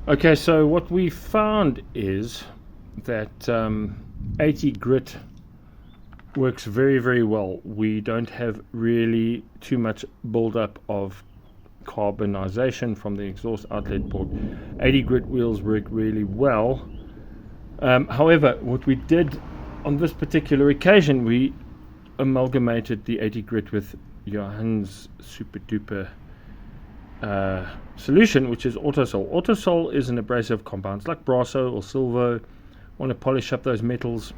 Okay, so what we found is that 80 grit works very, very well. We don't have really too much buildup of carbonization from the exhaust outlet port. 80 grit wheels work really well. However, what we did on this particular occasion, we amalgamated the 80 grit with Johan's super duper solution, which is Autosol. Autosol is an abrasive compound. It's like Brasso or Silvo. Want to polish up those metals.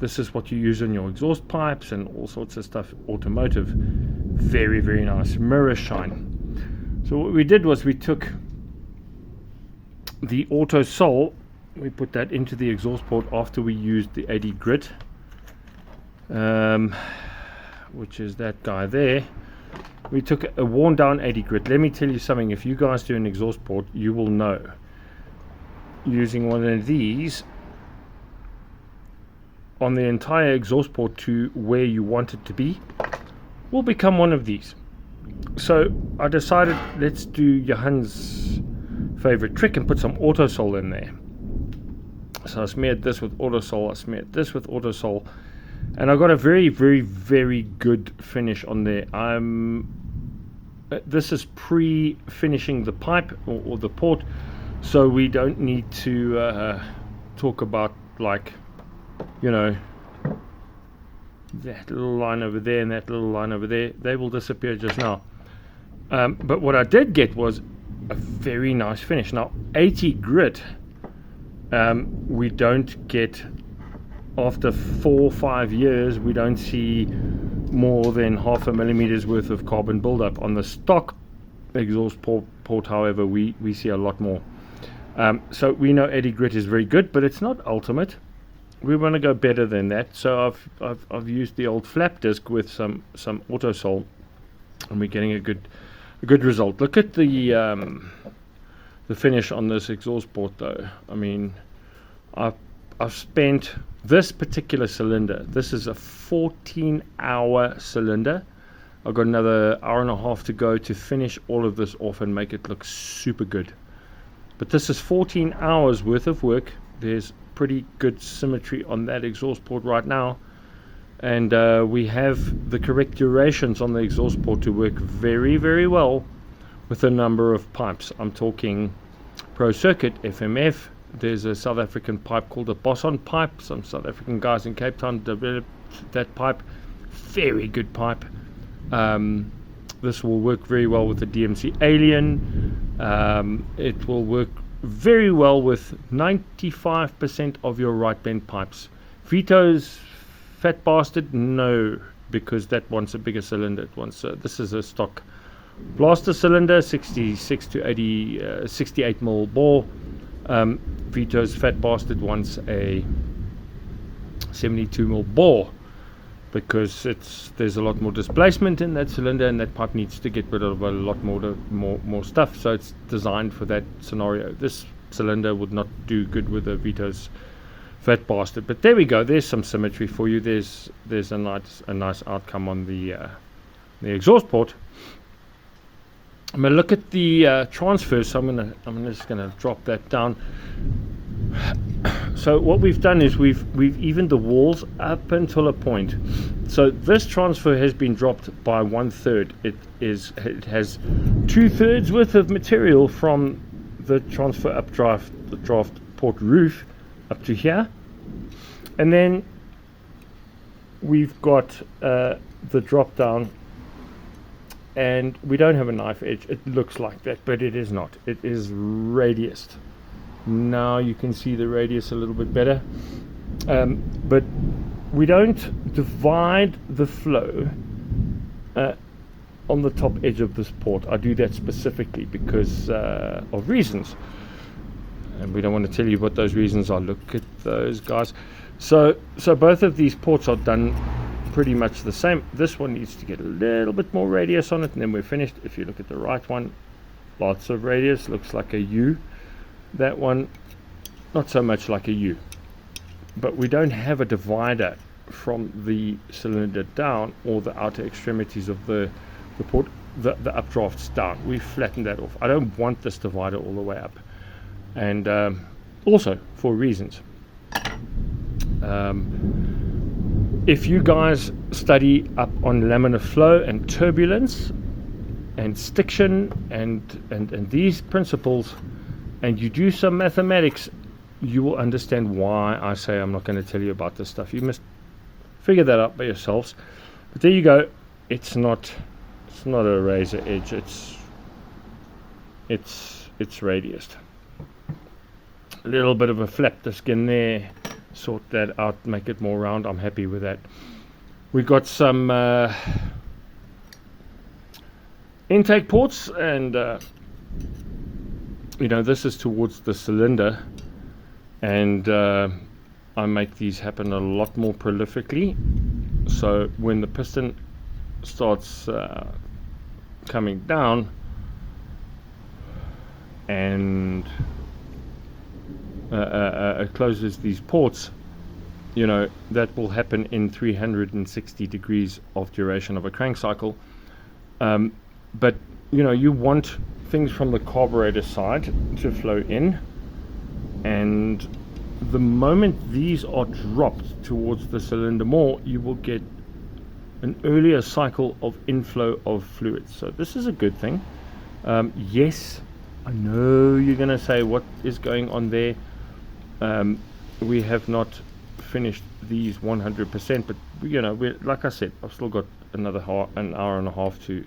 This is what you use in your exhaust pipes and all sorts of stuff. Automotive. Very, very nice. Mirror shine. So what we did was we took the Autosol, we put that into the exhaust port after we used the 80 grit, which is that guy there. We took a worn down 80 grit. Let me tell you something, if you guys do an exhaust port, you will know. Using one of these on the entire exhaust port to where you want it to be will become one of these. So I decided, let's do Johan's favorite trick and put some Autosol in there. So I smeared this with Autosol, I smeared this with Autosol, and I got a very, very, very good finish on there. This is pre-finishing the pipe or the port, so we don't need to talk about, like, you know, that little line over there and that little line over there. They will disappear just now. But what I did get was a very nice finish. Now 80 grit, we don't get, after 4 or 5 years, we don't see more than 0.5 millimeters worth of carbon buildup. On the stock exhaust port, however, we see a lot more. So we know 80 grit is very good, but it's not ultimate. We want to go better than that. So I've used the old flap disc with some Autosol, and we're getting a good result. Look at the finish on this exhaust port, though. I mean, I've spent this particular cylinder. This is a 14-hour cylinder. I've got another hour and a half to go to finish all of this off and make it look super good. But this is 14 hours worth of work. There's pretty good symmetry on that exhaust port right now, and we have the correct durations on the exhaust port to work very, very well with a number of pipes. I'm talking Pro Circuit, FMF. There's a South African pipe called a Boson pipe. Some South African guys in Cape Town developed that pipe. Very good pipe. This will work very well with the DMC Alien. It will work very well with 95% of your right bend pipes. Vito's fat bastard, no, because that wants a bigger cylinder. It wants this is a stock Blaster cylinder, 66 to 80, 68 mil bore. Vito's fat bastard wants a 72 mil bore, because there's a lot more displacement in that cylinder, and that pipe needs to get rid of a lot more stuff. So it's designed for that scenario. This cylinder would not do good with a Vito's fat bastard. But there we go. There's some symmetry for you. There's a nice outcome on the exhaust port. I'm gonna look at the transfer. So I'm just gonna drop that down. So what we've done is we've evened the walls up until a point. So this transfer has been dropped by 1/3. It has 2/3 worth of material from the transfer the draft port roof up to here, and then we've got the drop down, and we don't have a knife edge. It looks like that, but it is not. It is radiused. Now you can see the radius a little bit better, but we don't divide the flow on the top edge of this port. I do that specifically because of reasons, and we don't want to tell you what those reasons are. Look at those guys. So both of these ports are done pretty much the same. This one needs to get a little bit more radius on it, and then we're finished. If you look at the right one, lots of radius, looks like a U. That one, not so much like a U. But we don't have a divider from the cylinder down, or the outer extremities of the port, the updrafts down. We flattened that off. I don't want this divider all the way up. and also for reasons. If you guys study up on laminar flow and turbulence and stiction and these principles, and you do some mathematics, you will understand why I say I'm not going to tell you about this stuff. You must figure that out by yourselves. But there you go. It's not a razor edge. It's radiused. A little bit of a flap disc in there. Sort that out, make it more round. I'm happy with that. We got some intake ports, and this is towards the cylinder, and I make these happen a lot more prolifically. So when the piston starts coming down and closes these ports, that will happen in 360 degrees of duration of a crank cycle. But you want things from the carburetor side to flow in, and the moment these are dropped towards the cylinder more, you will get an earlier cycle of inflow of fluids. So this is a good thing. Yes, I know you're going to say, what is going on there? We have not finished these 100%, but we're, like I said, I've still got another an hour and a half to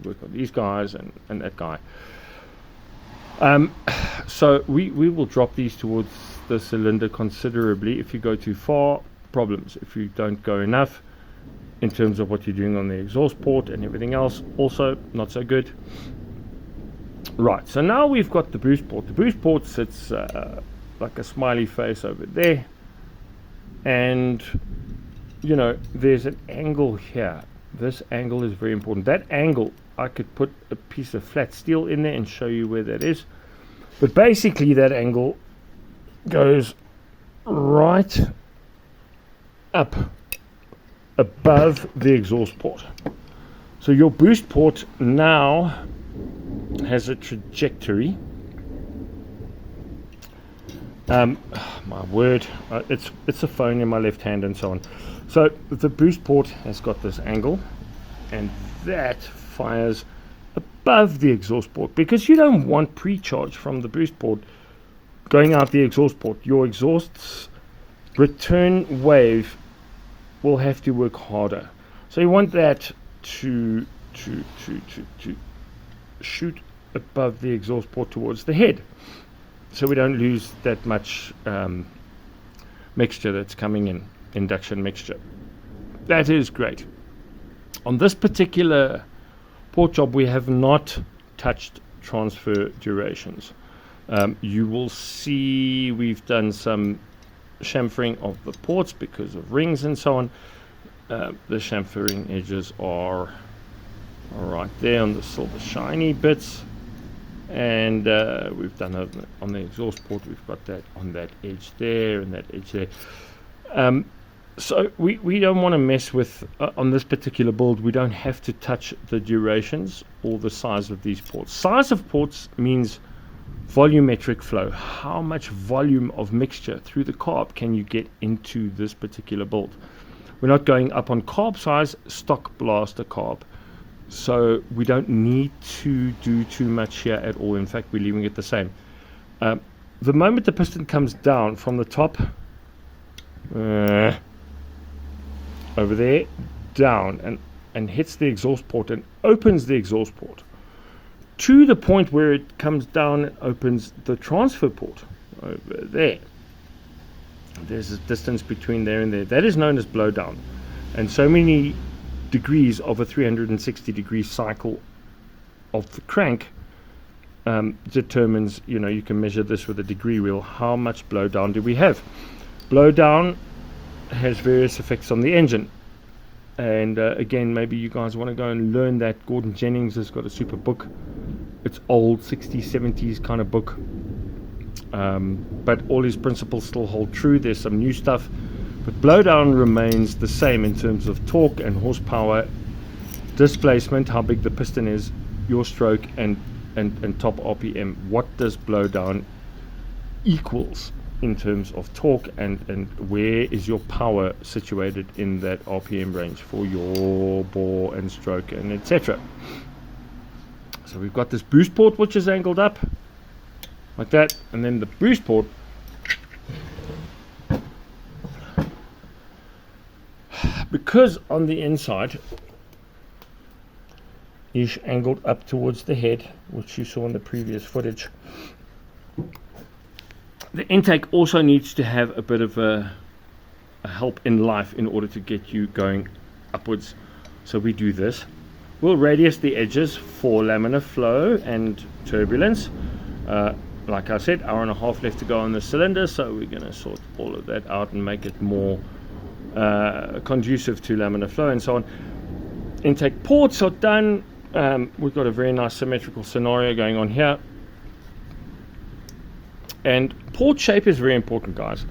work on these guys and that guy. So we will drop these towards the cylinder considerably. If you go too far, problems. If you don't go enough in terms of what you're doing on the exhaust port and everything else, also not so good. Right, so now we've got the boost port. The boost port sits like a smiley face over there, and there's an angle here. This angle is very important. That angle, I could put a piece of flat steel in there and show you where that is, but basically that angle goes right up above the exhaust port. So your boost port now has a trajectory. My word, it's a phone in my left hand and so on. So the boost port has got this angle, and that fires above the exhaust port, because you don't want pre-charge from the boost port going out the exhaust port. Your exhaust's return wave will have to work harder. So you want that to shoot above the exhaust port towards the head, so we don't lose that much mixture that's coming in, induction mixture. That is great. On this particular port job, we have not touched transfer durations. You will see we've done some chamfering of the ports because of rings and so on. The chamfering edges are right there on the silver shiny bits, and we've done it on the exhaust port. We've got that on that edge there and that edge there. So we don't want to mess with, on this particular build, we don't have to touch the durations or the size of these ports. Size of ports means volumetric flow. How much volume of mixture through the carb can you get into this particular build? We're not going up on carb size, stock blaster carb. So we don't need to do too much here at all. In fact, we're leaving it the same. The moment the piston comes down from the top, over there, down, and hits the exhaust port and opens the exhaust port, to the point where it comes down and opens the transfer port over there. There's a distance between there and there. That is known as blowdown. And so many degrees of a 360 degree cycle of the crank determines, you can measure this with a degree wheel, how much blowdown do we have. Blowdown has various effects on the engine, and again, maybe you guys want to go and learn that. Gordon Jennings has got a super book. It's old 60s 70s kind of book, but all his principles still hold true. There's some new stuff, but blowdown remains the same in terms of torque and horsepower, displacement, how big the piston is, your stroke, and and top RPM, what does blowdown equals in terms of torque, and where is your power situated in that RPM range for your bore and stroke and etc. So we've got this boost port which is angled up like that, and then the boost port because on the inside is angled up towards the head, which you saw in the previous footage. The intake also needs to have a bit of a help in life in order to get you going upwards. So we do this. We'll radius the edges for laminar flow and turbulence. Like I said, hour and a half left to go on the cylinder, so we're going to sort all of that out and make it more conducive to laminar flow and so on. Intake ports are done. We've got a very nice symmetrical scenario going on here. And port shape is very important, guys.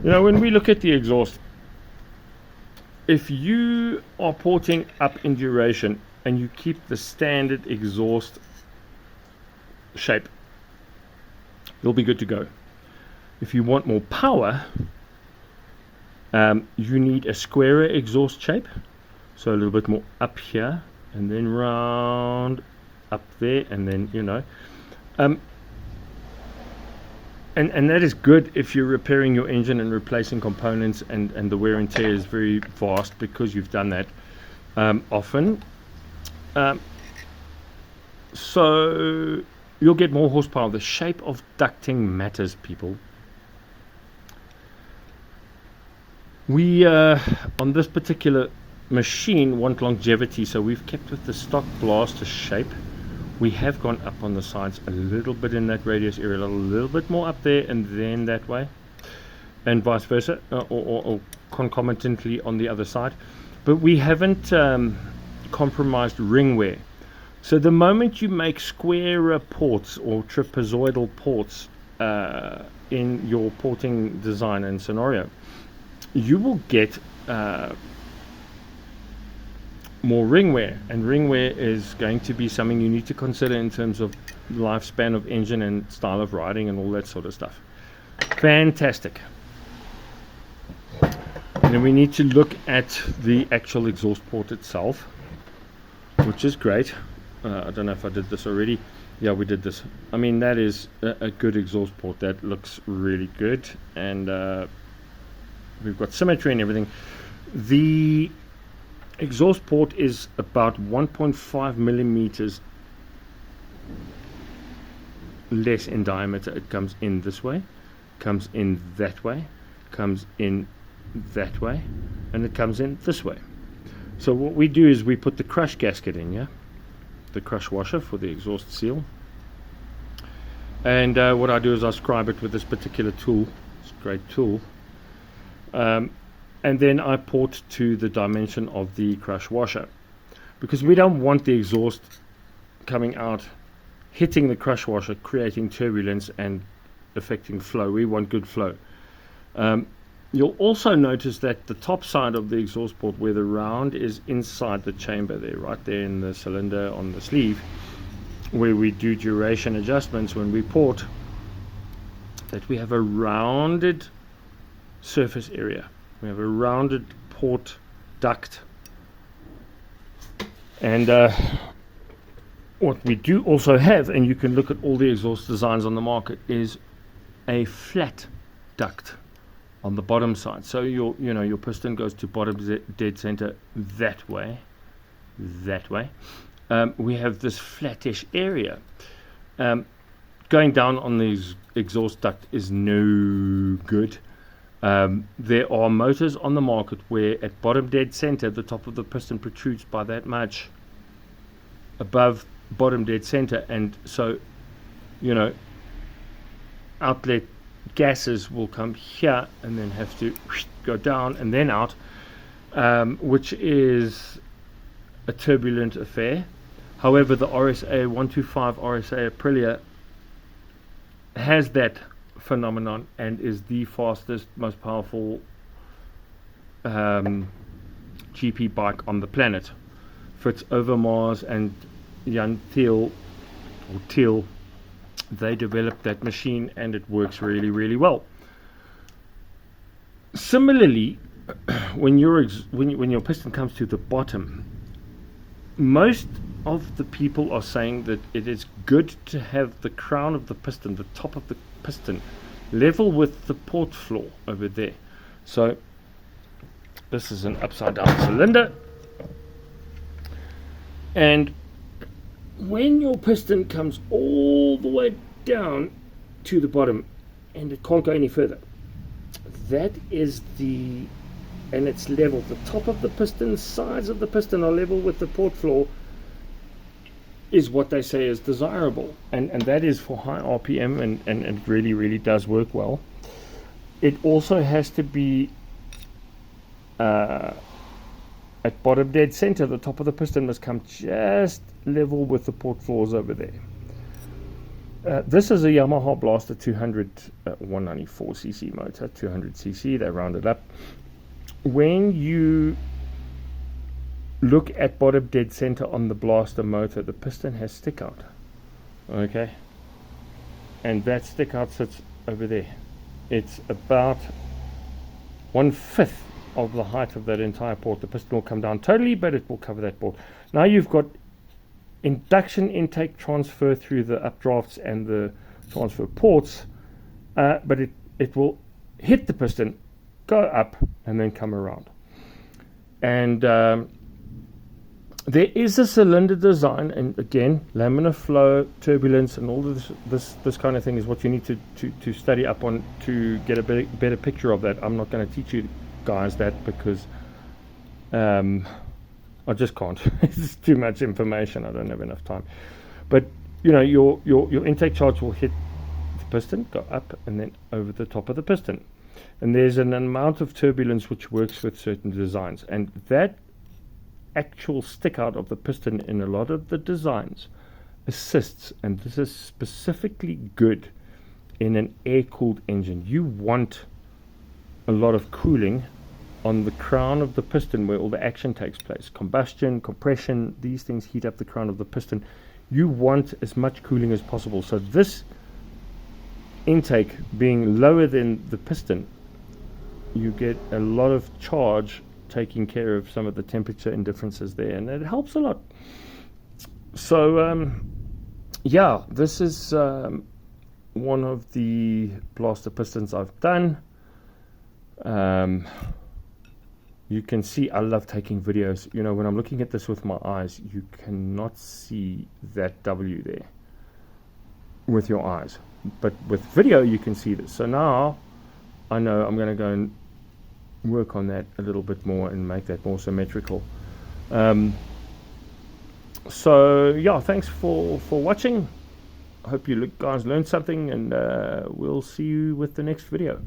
You know, when we look at the exhaust, if you are porting up in duration and you keep the standard exhaust shape, you'll be good to go. If you want more power, you need a squarer exhaust shape, so a little bit more up here and then round up there, and then, you know, and that is good if you're repairing your engine and replacing components, and the wear and tear is very vast because you've done that often. So you'll get more horsepower. The shape of ducting matters, people. We on this particular machine want longevity, so we've kept with the stock Blaster shape. We have gone up on the sides a little bit in that radius area, a little bit more up there and then that way, and vice versa, or concomitantly on the other side. But we haven't compromised ring wear. So the moment you make squarer ports or trapezoidal ports in your porting design and scenario, you will get more ring wear, and ring wear is going to be something you need to consider in terms of lifespan of engine and style of riding and all that sort of stuff. Fantastic. And then we need to look at the actual exhaust port itself, which is great. I don't know if I did this already. Yeah, we did this. I mean, that is a good exhaust port. That looks really good, and we've got symmetry and everything. The exhaust port is about 1.5 millimeters less in diameter. It comes in this way, comes in that way, comes in that way, and it comes in this way. So what we do is we put the crush gasket in, yeah, the crush washer for the exhaust seal, and what I do is I scribe it with this particular tool. It's a great tool. And then I port to the dimension of the crush washer, because we don't want the exhaust coming out, hitting the crush washer, creating turbulence and affecting flow. We want good flow. You'll also notice that the top side of the exhaust port, where the round is inside the chamber there, right there in the cylinder on the sleeve, where we do duration adjustments when we port, that we have a rounded surface area. We have a rounded port duct, and what we do also have, and you can look at all the exhaust designs on the market, is a flat duct on the bottom side. So your piston goes to bottom dead center that way. We have this flattish area. Going down on the exhaust duct is no good. There are motors on the market where at bottom dead center the top of the piston protrudes by that much above bottom dead center, and so outlet gases will come here and then have to go down and then out, which is a turbulent affair. However, the RSA 125 RSA Aprilia has that phenomenon and is the fastest, most powerful GP bike on the planet. Fritz Overmars and Jan Thiel or Teal, they developed that machine and it works really, really well. Similarly, when your piston comes to the bottom, most of the people are saying that it is good to have the crown of the piston, the top of the piston, level with the port floor over there. So this is an upside down cylinder, and when your piston comes all the way down to the bottom and it can't go any further, that is and it's level. The top of the piston, sides of the piston are level with the port floor, is what they say is desirable, and that is for high RPM, and it really, really does work well. It also has to be at bottom dead center. The top of the piston must come just level with the port floors over there. This is a Yamaha Blaster 200 194cc motor, 200cc, they rounded up. When you look at bottom dead center on the Blaster motor, the piston has stick out, okay, and that stick out sits over there. It's about 1/5 of the height of that entire port. The piston will come down totally, but it will cover that port. Now you've got induction intake transfer through the updrafts and the transfer ports, but it will hit the piston, go up, and then come around. And there is a cylinder design, and again, laminar flow, turbulence, and all of this kind of thing is what you need to study up on to get a better picture of that. I'm not going to teach you guys that because I just can't. It's too much information. I don't have enough time. But you know, your intake charge will hit the piston, go up, and then over the top of the piston. And there's an amount of turbulence which works with certain designs, and that actual stick out of the piston in a lot of the designs assists, and this is specifically good in an air-cooled engine. You want a lot of cooling on the crown of the piston where all the action takes place. Combustion, compression, these things heat up the crown of the piston. You want as much cooling as possible. So this intake being lower than the piston, you get a lot of charge taking care of some of the temperature indifferences there, and it helps a lot. So yeah, this is one of the Blaster pistons I've done. You can see I love taking videos. You know, when I'm looking at this with my eyes, you cannot see that W there with your eyes, but with video you can see this. So now I know I'm going to go and work on that a little bit more and make that more symmetrical. So yeah, thanks for watching. I hope you guys learned something, and we'll see you with the next video.